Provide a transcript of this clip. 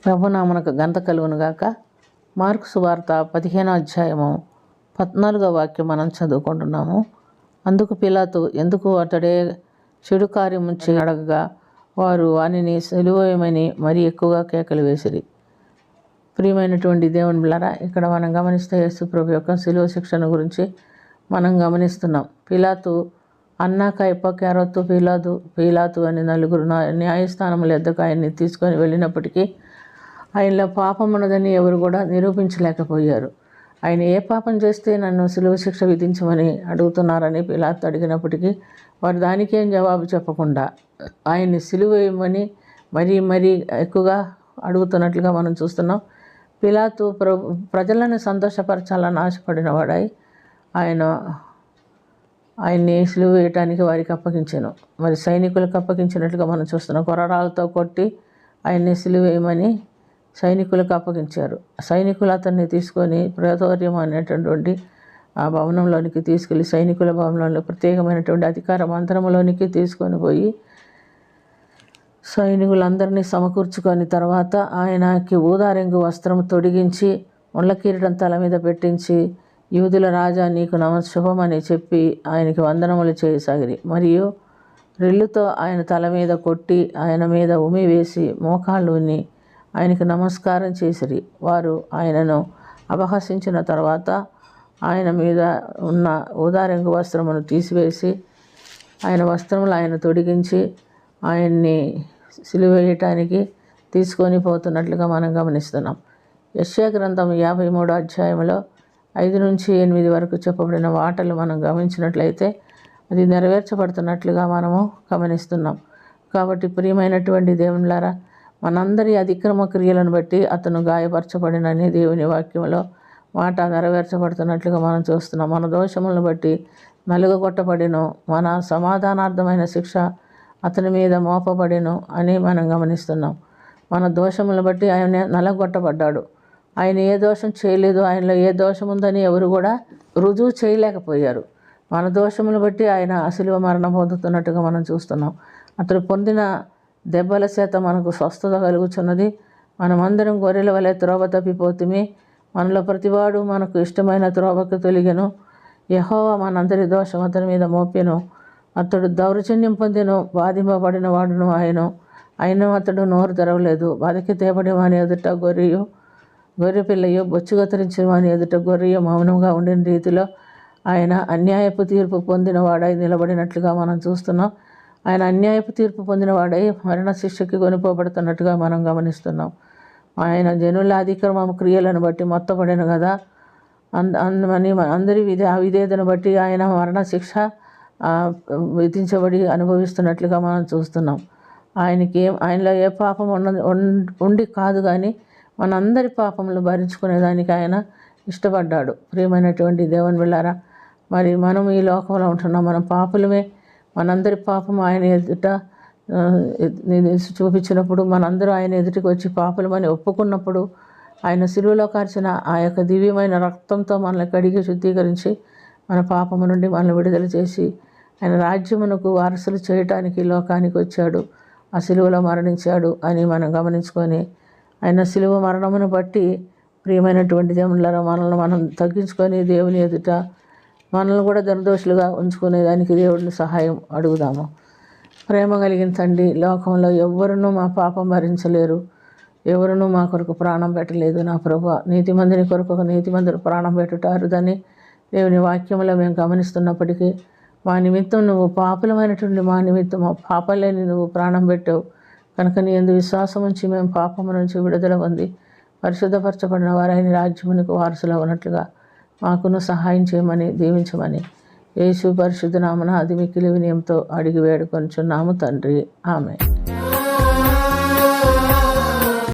ప్రభునామనకు ఘనత కలుగును గాక. మార్కు సువార్త 15వ అధ్యాయము 14వ వాక్యం మనం చదువుకుంటున్నాము. అందుకు పిలాతు ఎందుకు అతడే చెడు కార్యము అడగగా వారు వానిని సిలువేయమని మరీ ఎక్కువగా కేకలు వేసిరి. ప్రియమైనటువంటి దేవుని బిడ్డలారా, ఇక్కడ మనం గమనిస్తే యేసు ప్రభు యొక్క సిలువ శిక్షణ గురించి మనం గమనిస్తున్నాం. పిలాతు అన్నా కయప కేరొత్తు పీలాతు అని నలుగురు న్యాయస్థానముల ఎద్దకు ఆయన్ని తీసుకొని వెళ్ళినప్పటికీ ఆయనలో పాపం ఉన్నదని ఎవరు కూడా నిరూపించలేకపోయారు. ఆయన ఏ పాపం చేస్తే నన్ను సిలువ శిక్ష విధించమని అడుగుతున్నారని పిలాతు అడిగినప్పటికీ వారు దానికేం జవాబు చెప్పకుండా ఆయన్ని సిలువ వేయమని మరీ ఎక్కువగా అడుగుతున్నట్లుగా మనం చూస్తున్నాం. పిలాతు ప్రజలను సంతోషపరచాలని ఆశపడినవాడై ఆయన్ని సిలువ వేయటానికి వారికి అప్పగించాను. మరి సైనికులకు అప్పగించినట్లుగా మనం చూస్తున్నాం. కొరడాలతో కొట్టి ఆయన్ని సిలువ వేయమని సైనికులకు అప్పగించారు. సైనికులు అతన్ని తీసుకొని ప్రేతోర్యం అనేటటువంటి ఆ భవనంలోనికి తీసుకెళ్ళి సైనికుల భవనంలో ప్రత్యేకమైనటువంటి అధికార మందిరంలోనికి తీసుకొని పోయి సైనికులందరినీ సమకూర్చుకొని తర్వాత ఆయనకి ఊదారెంగు వస్త్రం తొడిగించి ముళ్ళ కిరీటం తల మీద పెట్టించి యూదుల రాజా నీకు శుభమని చెప్పి ఆయనకి వందనములు చేయసాగిరి. మరియు రెల్లుతో ఆయన తల మీద కొట్టి ఆయన మీద ఉమి వేసి మోకాళ్ళు ఉన్ని ఆయనకు నమస్కారం చేసిరి. వారు ఆయనను అపహసించిన తర్వాత ఆయన మీద ఉన్న ఊదారెంగు వస్త్రమును తీసివేసి ఆయన వస్త్రములు ఆయన తొడిగించి ఆయన్ని సిలువ వేయటానికి తీసుకొని పోతున్నట్లుగా మనం గమనిస్తున్నాం. యెషయా గ్రంథం 53వ అధ్యాయంలో 5 నుంచి 8 వరకు చెప్పబడిన మాటలు మనం గమనించినట్లయితే అది నెరవేర్చబడుతున్నట్లుగా మనము గమనిస్తున్నాం. కాబట్టి ప్రియమైనటువంటి దేవునిలారా, మనందరి అతిక్రమ క్రియలను బట్టి అతను గాయపరచబడినని దేవుని వాక్యంలో మాట నెరవేర్చబడుతున్నట్లుగా మనం చూస్తున్నాం. మన దోషములను బట్టి నలుగగొట్టబడిను, మన సమాధానార్థమైన శిక్ష అతని మీద మోపబడిను అని మనం గమనిస్తున్నాం. మన దోషములను బట్టి ఆయన నలగొట్టబడ్డాడు. ఆయన ఏ దోషం చేయలేదు, ఆయనలో ఏ దోషం ఉందని ఎవరు కూడా రుజువు చేయలేకపోయారు. మన దోషములను బట్టి ఆయన సిలువ మరణం పొందుతున్నట్టుగా మనం చూస్తున్నాం. అతడు పొందిన దెబ్బల చేత మనకు స్వస్థత కలుగుచున్నది. మనమందరం గొర్రెల వలె త్రోవ తప్పిపోతుమి, మనలో ప్రతివాడు మనకు ఇష్టమైన త్రోవకు తొలిగెను. యెహోవా మనందరి దోషం అతని మీద మోపెను. అతడు దౌర్జన్యం పొందెను, బాధింపబడిన వాడును ఆయన అతడు నోరు తెరవలేదు. బతికి తేబడి వాని ఎదుట గొర్రె పిల్లయో బొచ్చు కత్తిరించిన వాని ఎదుట గొర్రెయో మౌనంగా ఉండిన రీతిలో ఆయన అన్యాయపు తీర్పు పొందిన వాడై నిలబడినట్లుగా మనం చూస్తున్నాం. ఆయన అన్యాయపు తీర్పు పొందినవాడై మరణ శిక్షకి కొనిపోబడుతున్నట్టుగా మనం గమనిస్తున్నాం. ఆయన జనుల అధిక్రమ క్రియలను బట్టి మొత్తపడిన కదా అందరి అవిధేయతను బట్టి ఆయన మరణ శిక్ష విధించబడి అనుభవిస్తున్నట్లుగా మనం చూస్తున్నాం. ఆయనలో ఏ పాపం ఉండి కాదు కానీ మనందరి పాపములు భరించుకునేదానికి ఆయన ఇష్టపడ్డాడు. ప్రియమైనటువంటి దేవుని బిడ్డలారా, మరి మనం ఈ లోకంలో ఉంటున్నాం. మనం పాపులమే. మనందరి పాపం ఆయన ఎదుట చూపించినప్పుడు మనందరూ ఆయన ఎదుటికి వచ్చి పాపులమని ఒప్పుకున్నప్పుడు ఆయన సిలువలో కార్చిన ఆ యొక్క దివ్యమైన రక్తంతో మనల్ని కడిగి శుద్ధీకరించి మన పాపము నుండి మనల్ని విడుదల చేసి ఆయన రాజ్యమునకు వారసులు చేయటానికి లోకానికి వచ్చాడు. ఆ సిలువలో మరణించాడు అని మనం గమనించుకొని ఆయన సిలువ మరణమును బట్టి ప్రియమైనటువంటి దేవుళ్ళారా, మనల్ని మనం తగ్గించుకొని దేవుని ఎదుట మనల్ని కూడా నిర్దోషులుగా ఉంచుకునేదానికి దేవుడిని సహాయం అడుగుదాము. ప్రేమ కలిగిన తండ్రి, లోకంలో ఎవ్వరునూ మా పాపం భరించలేరు, ఎవరునూ మా కొరకు ప్రాణం పెట్టలేదు. నా ప్రభువా, నీతిమంతుని కొరకు ఒక నీతిమంతుడు ప్రాణం పెట్టుట అరుదని దేవుని వాక్యంలో మేము గమనిస్తున్నప్పటికీ మా నిమిత్తం నువ్వు పాపులమైనటువంటి మా నిమిత్తం పాపలేని నువ్వు ప్రాణం పెట్టావు కనుక నీ యందు విశ్వాసం ఉంచి మేము పాపము నుంచి విడుదల పొంది పరిశుద్ధపరచబడిన వారైన రాజ్యమునకు వారసులు ఉన్నట్లుగా మాకును సహాయం చేయమని దీవించమని యేసు పరిశుద్ధ నామమున అతి మిక్కిలి వినయంతో అడిగి వేడుకొనుచున్నాము తండ్రి. ఆమేన్.